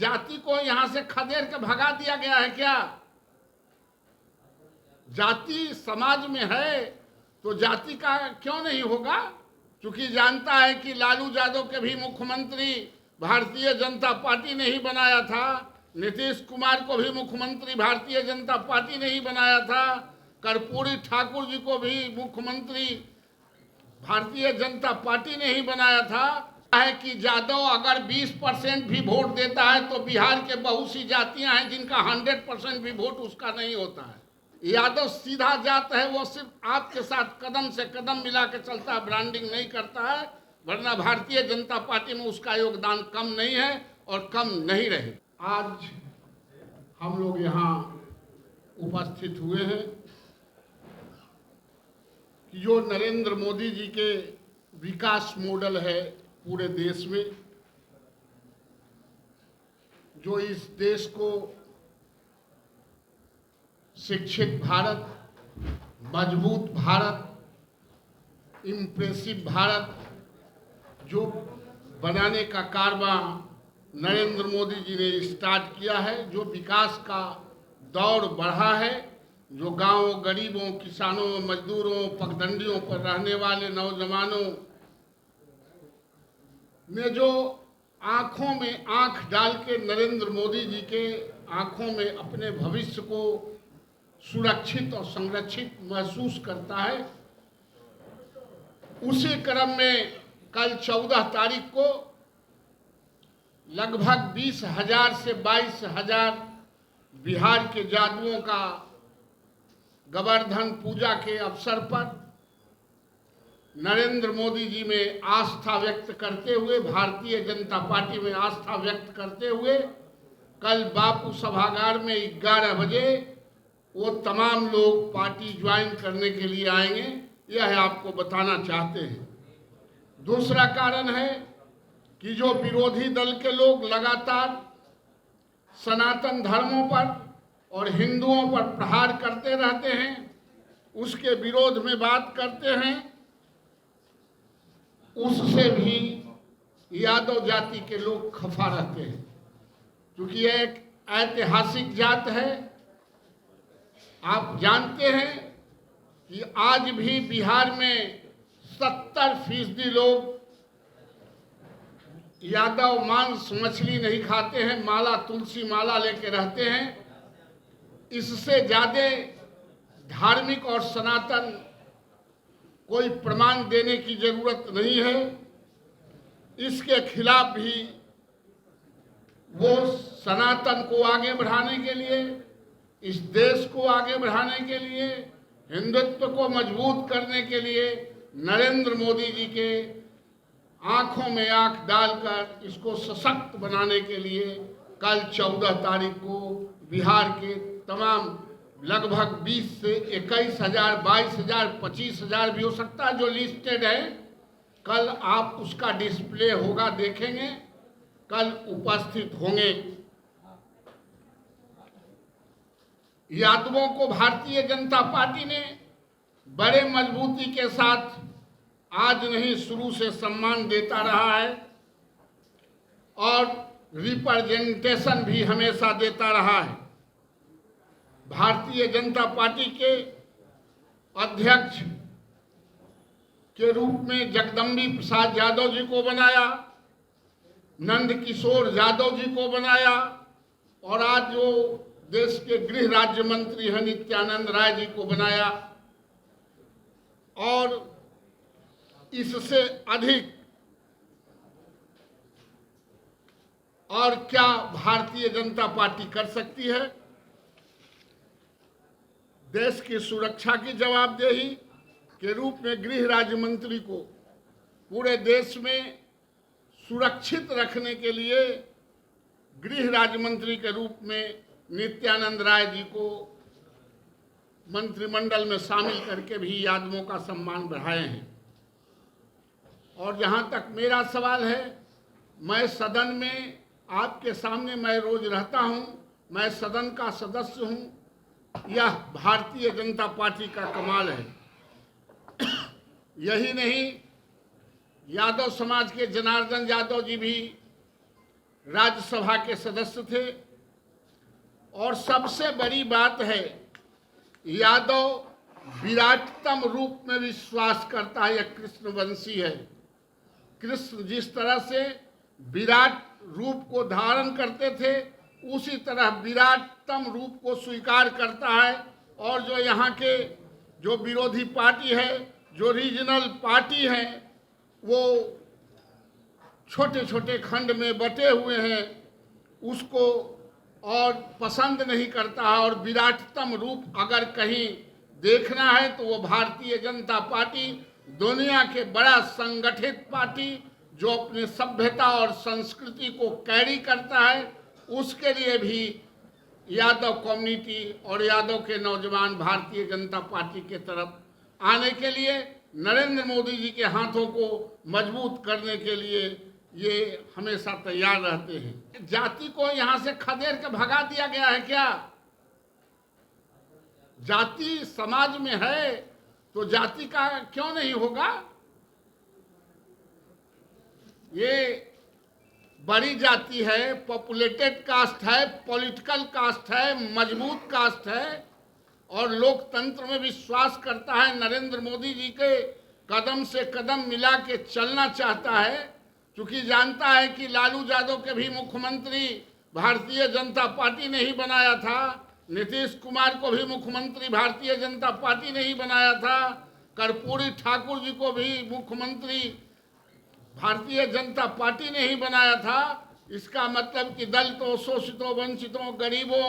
जाति को यहां से खदेड़ के भगा दिया गया है क्या? जाति समाज में है तो जाति का क्यों नहीं होगा? क्योंकि जानता है कि लालू यादव के भी मुख्यमंत्री भारतीय जनता पार्टी ने ही बनाया था, नीतीश कुमार को भी मुख्यमंत्री भारतीय जनता पार्टी ने ही बनाया था, कर्पूरी ठाकुर जी को भी मुख्यमंत्री भारतीय जनता पार्टी ने ही बनाया था। है कि यादव अगर 20% भी वोट देता है तो बिहार के बहुत सी जातियां हैं जिनका 100% भी वोट उसका नहीं होता है। यादव सीधा जात है, वो सिर्फ आपके साथ कदम से कदम मिला के चलता है, ब्रांडिंग नहीं करता है, वरना भारतीय जनता पार्टी में उसका योगदान कम नहीं है और कम नहीं रहे। आज हम लोग यहाँ उपस्थित हुए हैं कि जो नरेंद्र मोदी जी के विकास मॉडल है पूरे देश में, जो इस देश को शिक्षित भारत, मजबूत भारत, इम्प्रेसिव भारत जो बनाने का कारवां नरेंद्र मोदी जी ने स्टार्ट किया है, जो विकास का दौर बढ़ा है, जो गांव गरीबों, किसानों, मजदूरों, पगडंडियों पर रहने वाले नौजवानों ने जो आंखों में आंख डाल के नरेंद्र मोदी जी के आंखों में अपने भविष्य को सुरक्षित और संरक्षित महसूस करता है, उसी क्रम में कल 14 तारीख को लगभग 20,000 से 22,000 बिहार के जादुओं का गोवर्धन पूजा के अवसर पर नरेंद्र मोदी जी में आस्था व्यक्त करते हुए, भारतीय जनता पार्टी में आस्था व्यक्त करते हुए कल बापू सभागार में 11 बजे वो तमाम लोग पार्टी ज्वाइन करने के लिए आएंगे, यह आपको बताना चाहते हैं। दूसरा कारण है कि जो विरोधी दल के लोग लगातार सनातन धर्मों पर और हिंदुओं पर प्रहार करते रहते हैं, उसके विरोध में बात करते हैं, उससे भी यादव जाति के लोग खफा रहते हैं, क्योंकि यह एक ऐतिहासिक जात है। आप जानते हैं कि आज भी बिहार में 70% लोग यादव मांस मछली नहीं खाते हैं, माला तुलसी माला लेके रहते हैं। इससे ज्यादा धार्मिक और सनातन कोई प्रमाण देने की जरूरत नहीं है। इसके खिलाफ भी वो सनातन को आगे बढ़ाने के लिए, इस देश को आगे बढ़ाने के लिए, हिंदुत्व को मजबूत करने के लिए नरेंद्र मोदी जी के आंखों में आंख डालकर इसको सशक्त बनाने के लिए कल 14 तारीख को बिहार के तमाम लगभग 20 से 21,000, 22,000, 25,000 भी हो सकता है जो लिस्टेड है, कल आप उसका डिस्प्ले होगा, देखेंगे, कल उपस्थित होंगे। यादवों को भारतीय जनता पार्टी ने बड़े मजबूती के साथ आज नहीं शुरू से सम्मान देता रहा है और रिप्रेजेंटेशन भी हमेशा देता रहा है। भारतीय जनता पार्टी के अध्यक्ष के रूप में जगदम्बी प्रसाद यादव जी को बनाया, नंद किशोर यादव जी को बनाया और आज जो देश के गृह राज्य मंत्री हैं नित्यानंद राय जी को बनाया। और इससे अधिक और क्या भारतीय जनता पार्टी कर सकती है? देश की सुरक्षा की जवाबदेही के रूप में गृह राज्य मंत्री को पूरे देश में सुरक्षित रखने के लिए गृह राज्य मंत्री के रूप में नित्यानंद राय जी को मंत्रिमंडल में शामिल करके भी यादवों का सम्मान बढ़ाए हैं। और जहां तक मेरा सवाल है, मैं सदन में आपके सामने मैं रोज रहता हूं, मैं सदन का सदस्य हूं, यह भारतीय जनता पार्टी का कमाल है। यही नहीं, यादव समाज के जनार्दन यादव जी भी राज्यसभा के सदस्य थे। और सबसे बड़ी बात है, यादव विराटतम रूप में विश्वास करता है। यह कृष्णवंशी है। कृष्ण जिस तरह से विराट रूप को धारण करते थे, उसी तरह विराटतम रूप को स्वीकार करता है। और जो यहाँ के जो विरोधी पार्टी है, जो रीजनल पार्टी है, वो छोटे छोटे खंड में बटे हुए हैं, उसको और पसंद नहीं करता है। और विराटतम रूप अगर कहीं देखना है तो वो भारतीय जनता पार्टी, दुनिया के बड़ा संगठित पार्टी, जो अपनी सभ्यता और संस्कृति को कैरी करता है, उसके लिए भी यादव कम्युनिटी और यादव के नौजवान भारतीय जनता पार्टी के तरफ आने के लिए, नरेंद्र मोदी जी के हाथों को मजबूत करने के लिए ये हमेशा तैयार रहते हैं। जाति को यहाँ से खदेड़ के भगा दिया गया है क्या? जाति समाज में है तो जाति का क्यों नहीं होगा? ये बड़ी जाति है, पॉपुलेटेड कास्ट है, पॉलिटिकल कास्ट है, मजबूत कास्ट है और लोकतंत्र में विश्वास करता है। नरेंद्र मोदी जी के कदम से कदम मिला के चलना चाहता है, क्योंकि जानता है कि लालू यादव के भी मुख्यमंत्री भारतीय जनता पार्टी ने ही बनाया था, नीतीश कुमार को भी मुख्यमंत्री भारतीय जनता पार्टी ने ही बनाया था, कर्पूरी ठाकुर जी को भी मुख्यमंत्री भारतीय जनता पार्टी ने ही बनाया था। इसका मतलब कि दलितों, शोषितों, वंचितों, गरीबों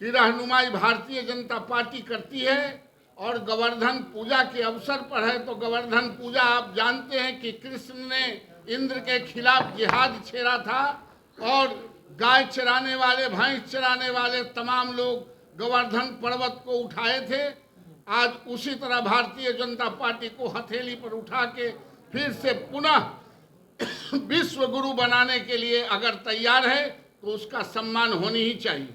की रहनुमाई भारतीय जनता पार्टी करती है। और गोवर्धन पूजा के अवसर पर है तो गोवर्धन पूजा आप जानते हैं कि कृष्ण ने इंद्र के खिलाफ जिहाद छेड़ा था और गाय चराने वाले, भैंस चराने वाले तमाम लोग गोवर्धन पर्वत को उठाए थे। आज उसी तरह भारतीय जनता पार्टी को हथेली पर उठा के फिर से पुनः विश्व गुरु बनाने के लिए अगर तैयार है तो उसका सम्मान होनी ही चाहिए।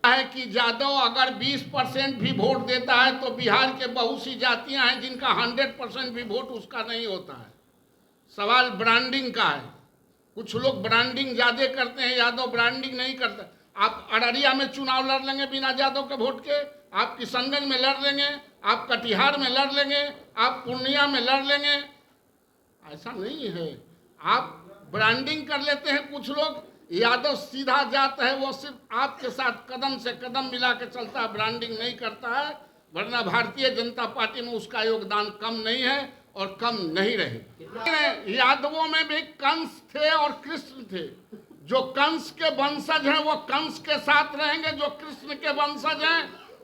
है कि यादव अगर 20% भी वोट देता है तो बिहार के बहुत सी जातियां हैं जिनका 100% भी वोट उसका नहीं होता है। सवाल ब्रांडिंग का है। कुछ लोग ब्रांडिंग ज्यादा करते हैं, यादव ब्रांडिंग नहीं करते। आप अररिया में चुनाव लड़ लेंगे बिना यादव के वोट के, आप किशनगंज में लड़ लेंगे, आप कटिहार में लड़ लेंगे, आप पूर्णिया में लड़ लेंगे। ऐसा नहीं है। आप ब्रांडिंग कर लेते हैं कुछ लोग। यादव सीधा जाता है, वो सिर्फ आपके साथ कदम से कदम मिला के चलता है, ब्रांडिंग नहीं करता है। वरना भारतीय जनता पार्टी में उसका योगदान कम नहीं है और कम नहीं रहे। यादवों में भी कंस थे और कृष्ण थे। जो कंस के वंशज हैं वो कंस के साथ रहेंगे, जो कृष्ण के वंशज हैं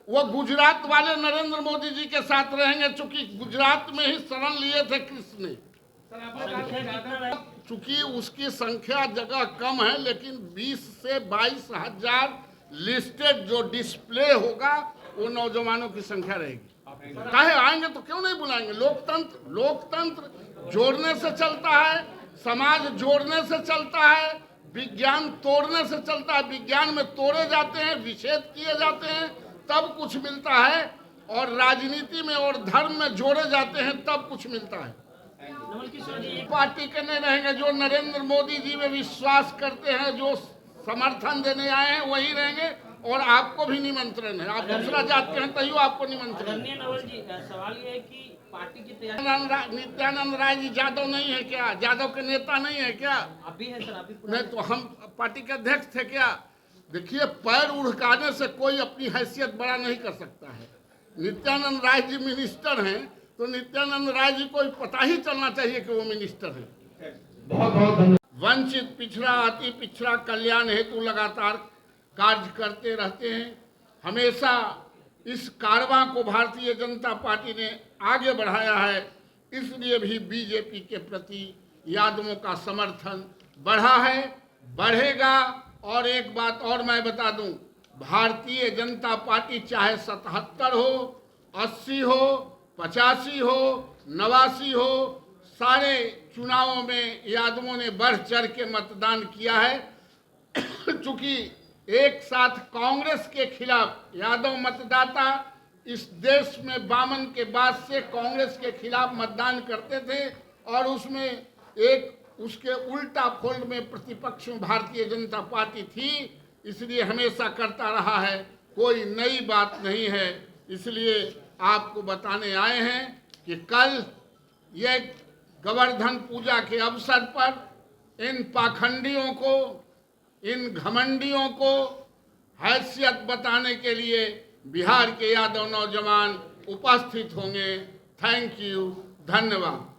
वो गुजरात वाले नरेंद्र मोदी जी के साथ रहेंगे, चूंकि गुजरात में ही शरण लिए थे कृष्ण ने। चूंकि उसकी संख्या जगह कम है, लेकिन 20 से 22 हजार लिस्टेड जो डिस्प्ले होगा वो नौजवानों की संख्या रहेगी। चाहे आएंगे तो क्यों नहीं बुलाएंगे। लोकतंत्र जोड़ने से चलता है, समाज जोड़ने से चलता है, विज्ञान तोड़ने से चलता है। विज्ञान में तोड़े जाते हैं, विच्छेद किए जाते हैं, तब कुछ मिलता है। और राजनीति में और धर्म में जोड़े जाते हैं, तब कुछ मिलता है। पार्टी के नहीं रहेंगे। जो नरेंद्र मोदी जी में विश्वास करते हैं, जो समर्थन देने आए हैं, वही रहेंगे। और आपको भी निमंत्रण है। आप दूसरा जात के हैं तैयो आपको निमंत्रण है। सवाल ये है कि पार्टी की नित्यानंद राय जी यादव नहीं है क्या? यादव के नेता नहीं है क्या? अभी है सर, अभी नहीं तो हम पार्टी के अध्यक्ष थे क्या? देखिए, पैर उड़काने से कोई अपनी हैसियत बड़ा नहीं कर सकता है। नित्यानंद राय जी मिनिस्टर हैं तो नित्यानंद राय जी को पता ही चलना चाहिए कि वो मिनिस्टर है। बहुत बहुत धन्यवाद। वंचित, पिछड़ा, अति पिछड़ा कल्याण हेतु लगातार कार्य करते रहते हैं। हमेशा इस कारवां को भारतीय जनता पार्टी ने आगे बढ़ाया है। इसलिए भी बीजेपी के प्रति यादवों का समर्थन बढ़ा है, बढ़ेगा। और एक बात और मैं बता दूं, भारतीय जनता पार्टी चाहे 77 हो, 80 हो, 85 हो, 89 हो, सारे चुनावों में यादवों ने बढ़ चढ़ के मतदान किया है। चूंकि एक साथ कांग्रेस के खिलाफ यादव मतदाता इस देश में 52 के बाद से कांग्रेस के खिलाफ मतदान करते थे और उसमें एक उसके उल्टा फोल्ड में प्रतिपक्ष में भारतीय जनता पार्टी थी, इसलिए हमेशा करता रहा है, कोई नई बात नहीं है। इसलिए आपको बताने आए हैं कि कल ये गोवर्धन पूजा के अवसर पर इन पाखंडियों को, इन घमंडियों को हैसियत बताने के लिए बिहार के यादव नौजवान उपस्थित होंगे। थैंक यू, धन्यवाद।